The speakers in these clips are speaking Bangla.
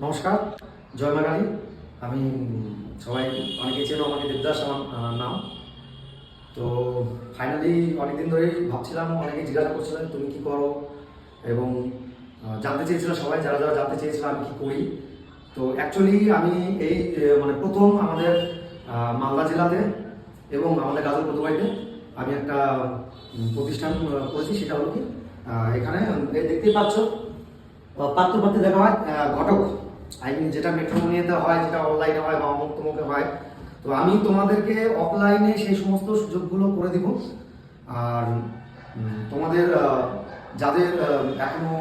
নমস্কার, জয় মা কালী। আমি সবাই অনেকে চেনো আমাকে, দেবদাস আমার নাম। তো ফাইনালি অনেকদিন ধরেই ভাবছিলাম, অনেকে জিজ্ঞাসা করছিলেন তুমি কি করো, এবং জানতে চেয়েছিল সবাই, যারা যারা জানতে চেয়েছিল আমি কি করি। তো অ্যাকচুয়ালি আমি এই মানে প্রথম আমাদের মালদা জেলাতে এবং আমাদের গাজল পটুয়াইতে আমি একটা প্রতিষ্ঠান করেছি। সেটা হলো কি, এখানে দেখতেই পাচ্ছ পাত্রপাত্রে দেখা হয় ঘটক, যেটা মেট্রোমনিতে হয়, যেটা অনলাইনে হয় বা অমুক তমুকে হয়। তো আমি তোমাদেরকে অফলাইনে সেই সমস্ত সুযোগগুলো করে দিব। আর তোমাদের যাদের এখনো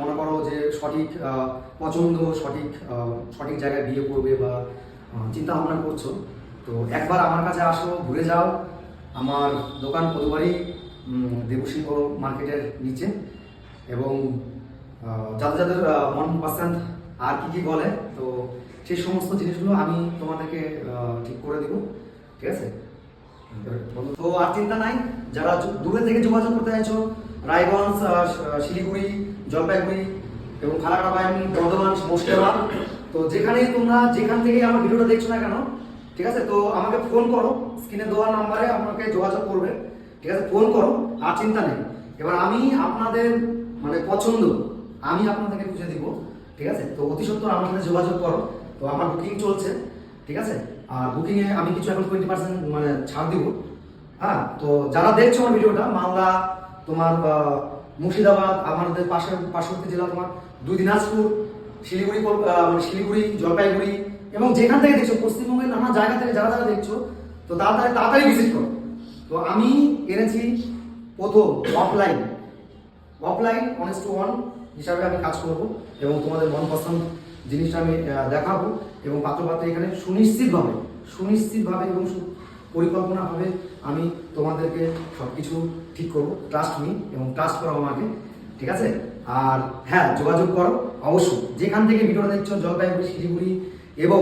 মনে করো যে সঠিক পছন্দ, সঠিক জায়গায় বিয়ে করবে বা চিন্তা ভাবনা করছো, তো একবার আমার কাছে আসো, ঘুরে যাও। আমার দোকান পদুয়ারি দেবসিংহ মার্কেটের নিচে। এবং যাদের যাদের মন পছন্দ আর কি বলে, তো সেই সমস্ত জিনিসগুলো আমি তোমাদেরকে ঠিক করে দিব। ঠিক আছে? তো আর চিন্তা নাই, যারা দূরে থেকে যোগাযোগ করতে চাইছো, রায়গঞ্জ, শিলিগুড়ি, জলপাইগুড়ি এবং ফালাকাটা, বর্ধমান, মুর্শিদাবাদ, তো যেখান থেকে আমার ভিডিওটা দেখছো না কেন, ঠিক আছে, তো আমাকে ফোন করো। স্ক্রিনে দেওয়া নাম্বারে আমাকে যোগাযোগ করবে। ঠিক আছে, ফোন করো, আর চিন্তা নেই। এবার আমি আপনাদের মানে পছন্দ আমি আপনাদেরকে খুঁজে দিব। ঠিক আছে, তো অতি সত্ত্বর আমার সাথে যোগাযোগ করো। তো আমার বুকিং চলছে। ঠিক আছে, আর বুকিংয়ে আমি কিছু এখন 20% মানে ছাড় দিব। হ্যাঁ, তো যারা দেখছো আমার ভিডিওটা, মালদা, তোমার মুর্শিদাবাদ, আমাদের পার্শ্ববর্তী জেলা তোমার দিনাজপুর, শিলিগুড়ি, জলপাইগুড়ি, এবং যেখান থেকে দেখছো পশ্চিমবঙ্গের নানা জায়গা থেকে যারা যারা দেখছো, তো তাড়াতাড়ি ভিজিট করো। তো আমি এনেছি প্রথম অফলাইন 1:1 হিসাবে আমি কাজ করব, এবং তোমাদের মন পছন্দ জিনিসটা আমি দেখাবো, এবং পাত্রপাত্রে এখানে সুনিশ্চিতভাবে এবং পরিকল্পনাভাবে আমি তোমাদেরকে সব কিছু ঠিক করবো। ট্রাস্ট মি, এবং ট্রাস্ট করো আমাকে। ঠিক আছে, আর হ্যাঁ, যোগাযোগ করো অবশ্যই। যেখান থেকে ভিডিওটা দেখছো, জলপাইগুড়ি, শিলিগুড়ি, এবং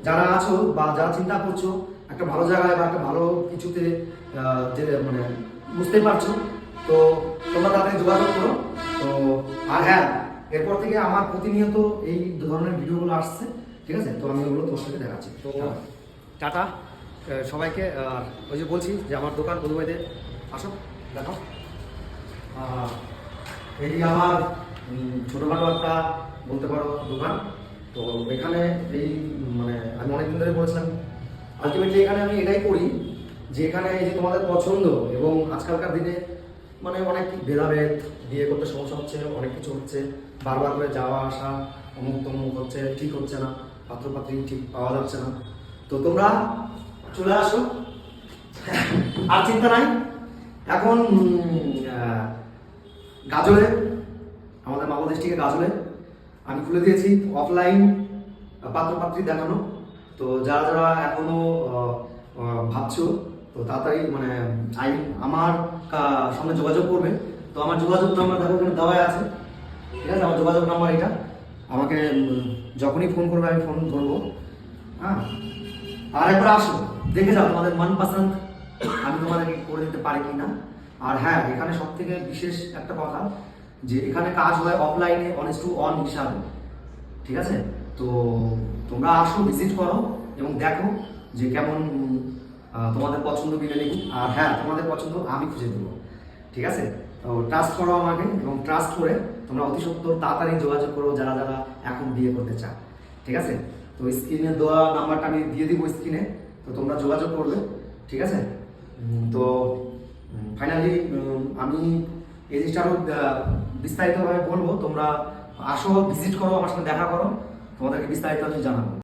যারা আছো বা যারা চিন্তা করছো একটা ভালো জায়গায় বা একটা ভালো কিছুতে যে মানে বুঝতে পারছো, তো তোমরা তাদের যোগাযোগ করো। তো আর হ্যাঁ, এরপর থেকে আমার প্রতিনিয়ত এই ধরনের ভিডিওগুলো আসছে। ঠিক আছে, তো আমি ওগুলো তোমার সাথে দেখাচ্ছি। তো টাটা সবাইকে। ওই যে বলছি যে আমার দোকান পদুয়াইতে আসো, দেখো। এই আমার ছোটোখাটো একটা বলতে পারো দোকান। তো এখানে এই মানে আমি অনেকদিন ধরে বলেছিলাম, আলটিমেটলি এখানে আমি এটাই করি যে এখানে এই যে তোমাদের পছন্দ, এবং আজকালকার দিনে মানে অনেক ভেদাভেদ, বিয়ে করতে সমস্যা হচ্ছে, অনেক কিছু হচ্ছে, বারবার করে যাওয়া আসা, অমুক তমুক হচ্ছে, ঠিক হচ্ছে না, পাত্রপাত্রী ঠিক পাওয়া যাচ্ছে না। তো তোমরা চলে আসো, আর চিন্তা নাই। এখন গাজলে, আমাদের মালদা ডিস্ট্রিক্টে গাজলে আমি খুলে দিয়েছি অফলাইন পাত্রপাত্রী দেখানো। তো যারা যারা এখনো ভাবছো, তো তাড়াতাড়ি মানে আমার সঙ্গে যোগাযোগ করবে। তো আমার যোগাযোগ নাম্বার দেখো এখানে দেওয়া আছে। ঠিক আছে, আমার যোগাযোগ নাম্বার এটা। আমাকে যখনই ফোন করবে আমি ফোন ধরবো। হ্যাঁ, আর একবার আসো, দেখে যাও তোমাদের মন পছন্দ আমি তোমাদেরকে করে দিতে পারি কি না। আর হ্যাঁ, এখানে সব থেকে বিশেষ একটা কথা, যে এখানে কাজ হয় অফলাইনে 1:1 হিসাবে। ঠিক আছে, তো তোমরা আসো, ভিজিট করো, এবং দেখো যে কেমন তোমাদের পছন্দ মিলে নিবি। আর হ্যাঁ, তোমাদের পছন্দ আমি খুঁজে দেবো। ঠিক আছে, তো ট্রাস্ট করো আমাকে, এবং ট্রাস্ট করে তোমরা অতি সত্ত্বর তাড়াতাড়ি যোগাযোগ করো যারা যারা এখন বিয়ে করতে চায়। ঠিক আছে, তো স্ক্রিনে দেওয়া নাম্বারটা আমি দিয়ে দিব স্ক্রিনে, তো তোমরা যোগাযোগ করবে। ঠিক আছে, তো ফাইনালি আমি এই জিনিসটা আরও বিস্তারিতভাবে বলবো। তোমরা আসো, ভিজিট করো, আমার সাথে দেখা করো, তোমাদেরকে বিস্তারিত আমি জানাবো।